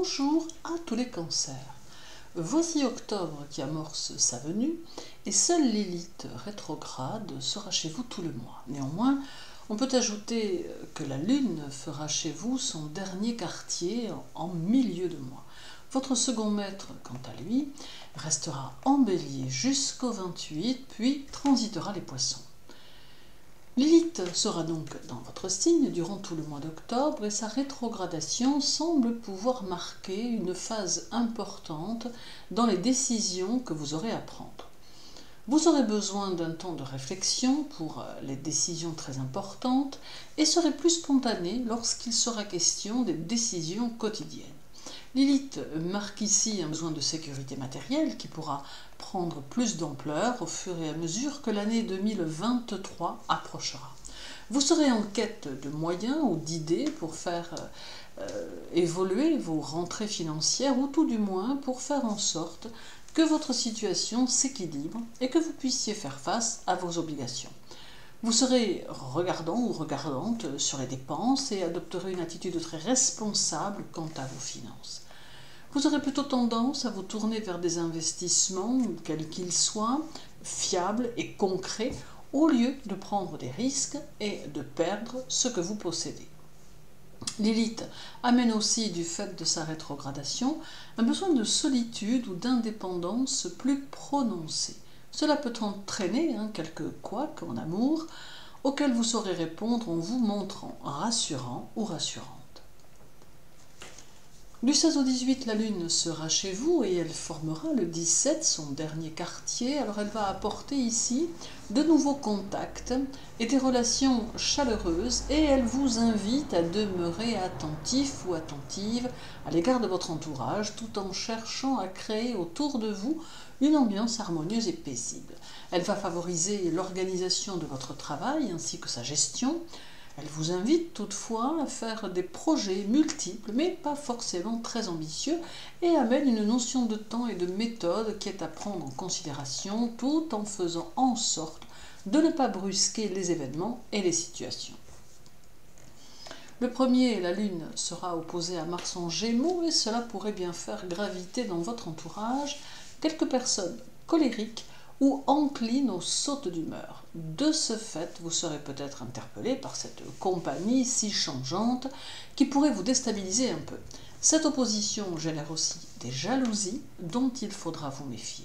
Bonjour à tous les cancers. Voici octobre qui amorce sa venue et seule Lilith rétrograde sera chez vous tout le mois. Néanmoins, on peut ajouter que la Lune fera chez vous son dernier quartier en milieu de mois. Votre second maître, quant à lui, restera en Bélier jusqu'au 28, puis transitera les Poissons. Lilith sera donc dans votre signe durant tout le mois d'octobre et sa rétrogradation semble pouvoir marquer une phase importante dans les décisions que vous aurez à prendre. Vous aurez besoin d'un temps de réflexion pour les décisions très importantes et serez plus spontané lorsqu'il sera question des décisions quotidiennes. Lilith marque ici un besoin de sécurité matérielle qui pourra prendre plus d'ampleur au fur et à mesure que l'année 2023 approchera. Vous serez en quête de moyens ou d'idées pour faire évoluer vos rentrées financières ou tout du moins pour faire en sorte que votre situation s'équilibre et que vous puissiez faire face à vos obligations. Vous serez regardant ou regardante sur les dépenses et adopterez une attitude très responsable quant à vos finances. Vous aurez plutôt tendance à vous tourner vers des investissements, quels qu'ils soient, fiables et concrets, au lieu de prendre des risques et de perdre ce que vous possédez. Lilith amène aussi, du fait de sa rétrogradation, un besoin de solitude ou d'indépendance plus prononcé. Cela peut entraîner quelques couacs en amour, auxquels vous saurez répondre en vous montrant rassurant ou rassurante. Du 16 au 18, la Lune sera chez vous et elle formera le 17 son dernier quartier. Alors elle va apporter ici de nouveaux contacts et des relations chaleureuses et elle vous invite à demeurer attentif ou attentive à l'égard de votre entourage tout en cherchant à créer autour de vous une ambiance harmonieuse et paisible. Elle va favoriser l'organisation de votre travail ainsi que sa gestion. Elle vous invite toutefois à faire des projets multiples, mais pas forcément très ambitieux, et amène une notion de temps et de méthode qui est à prendre en considération, tout en faisant en sorte de ne pas brusquer les événements et les situations. Le 1er, la Lune sera opposée à Mars en Gémeaux, et cela pourrait bien faire graviter dans votre entourage quelques personnes colériques ou encline aux sautes d'humeur. De ce fait, vous serez peut-être interpellé par cette compagnie si changeante qui pourrait vous déstabiliser un peu. Cette opposition génère aussi des jalousies dont il faudra vous méfier.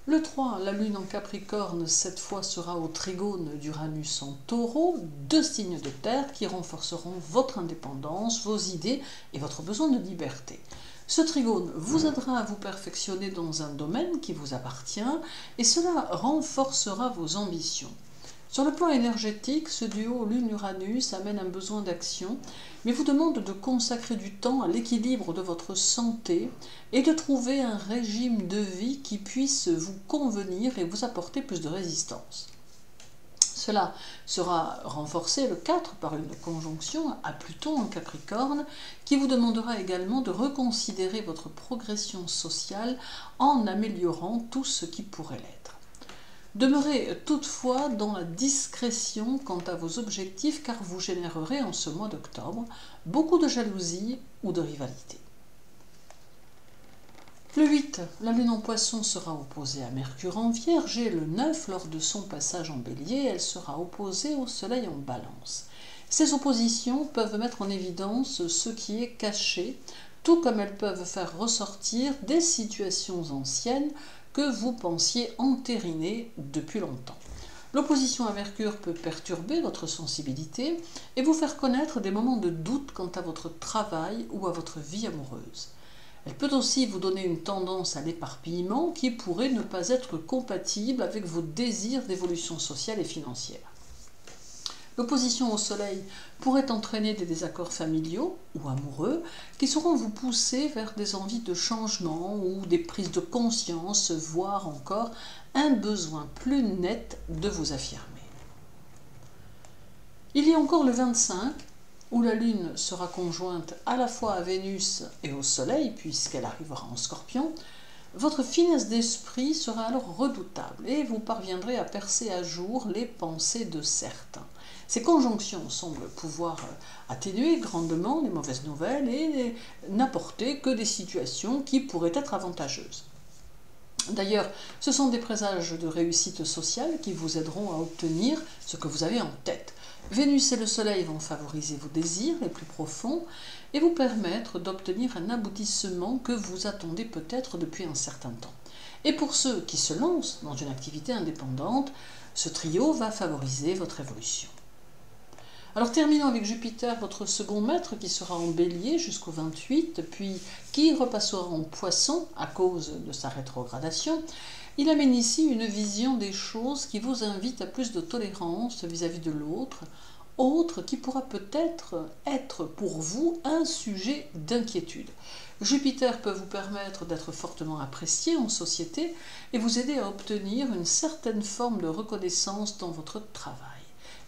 Le 3, la Lune en Capricorne, cette fois sera au trigone d'Uranus en Taureau, deux signes de terre qui renforceront votre indépendance, vos idées et votre besoin de liberté. Ce trigone vous aidera à vous perfectionner dans un domaine qui vous appartient et cela renforcera vos ambitions. Sur le plan énergétique, ce duo Lune-Uranus amène un besoin d'action, mais vous demande de consacrer du temps à l'équilibre de votre santé et de trouver un régime de vie qui puisse vous convenir et vous apporter plus de résistance. Cela sera renforcé le 4 par une conjonction à Pluton en Capricorne qui vous demandera également de reconsidérer votre progression sociale en améliorant tout ce qui pourrait l'être. Demeurez toutefois dans la discrétion quant à vos objectifs car vous générerez en ce mois d'octobre beaucoup de jalousie ou de rivalité. Le 8, la Lune en Poisson sera opposée à Mercure en Vierge et le 9, lors de son passage en Bélier, elle sera opposée au Soleil en Balance. Ces oppositions peuvent mettre en évidence ce qui est caché, tout comme elles peuvent faire ressortir des situations anciennes que vous pensiez entériner depuis longtemps. L'opposition à Mercure peut perturber votre sensibilité et vous faire connaître des moments de doute quant à votre travail ou à votre vie amoureuse. Elle peut aussi vous donner une tendance à l'éparpillement qui pourrait ne pas être compatible avec vos désirs d'évolution sociale et financière. L'opposition au Soleil pourrait entraîner des désaccords familiaux ou amoureux qui sauront vous pousser vers des envies de changement ou des prises de conscience, voire encore un besoin plus net de vous affirmer. Il y a encore le 25, où la Lune sera conjointe à la fois à Vénus et au Soleil, puisqu'elle arrivera en Scorpion. Votre finesse d'esprit sera alors redoutable et vous parviendrez à percer à jour les pensées de certains. Ces conjonctions semblent pouvoir atténuer grandement les mauvaises nouvelles et n'apporter que des situations qui pourraient être avantageuses. D'ailleurs, ce sont des présages de réussite sociale qui vous aideront à obtenir ce que vous avez en tête. Vénus et le Soleil vont favoriser vos désirs les plus profonds et vous permettre d'obtenir un aboutissement que vous attendez peut-être depuis un certain temps. Et pour ceux qui se lancent dans une activité indépendante, ce trio va favoriser votre évolution. Alors terminons avec Jupiter, votre second maître, qui sera en Bélier jusqu'au 28, puis qui repassera en Poisson à cause de sa rétrogradation. Il amène ici une vision des choses qui vous invite à plus de tolérance vis-à-vis de l'autre, autre qui pourra peut-être être pour vous un sujet d'inquiétude. Jupiter peut vous permettre d'être fortement apprécié en société et vous aider à obtenir une certaine forme de reconnaissance dans votre travail.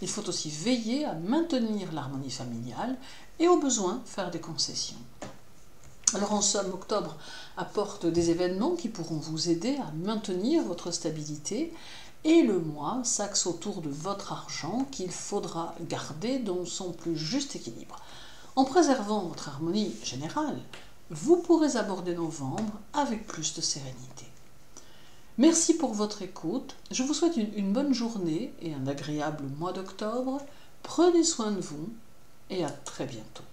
Il faut aussi veiller à maintenir l'harmonie familiale et au besoin faire des concessions. Alors en somme, octobre apporte des événements qui pourront vous aider à maintenir votre stabilité et le mois s'axe autour de votre argent qu'il faudra garder dans son plus juste équilibre. En préservant votre harmonie générale, vous pourrez aborder novembre avec plus de sérénité. Merci pour votre écoute. Je vous souhaite une bonne journée et un agréable mois d'octobre. Prenez soin de vous et à très bientôt.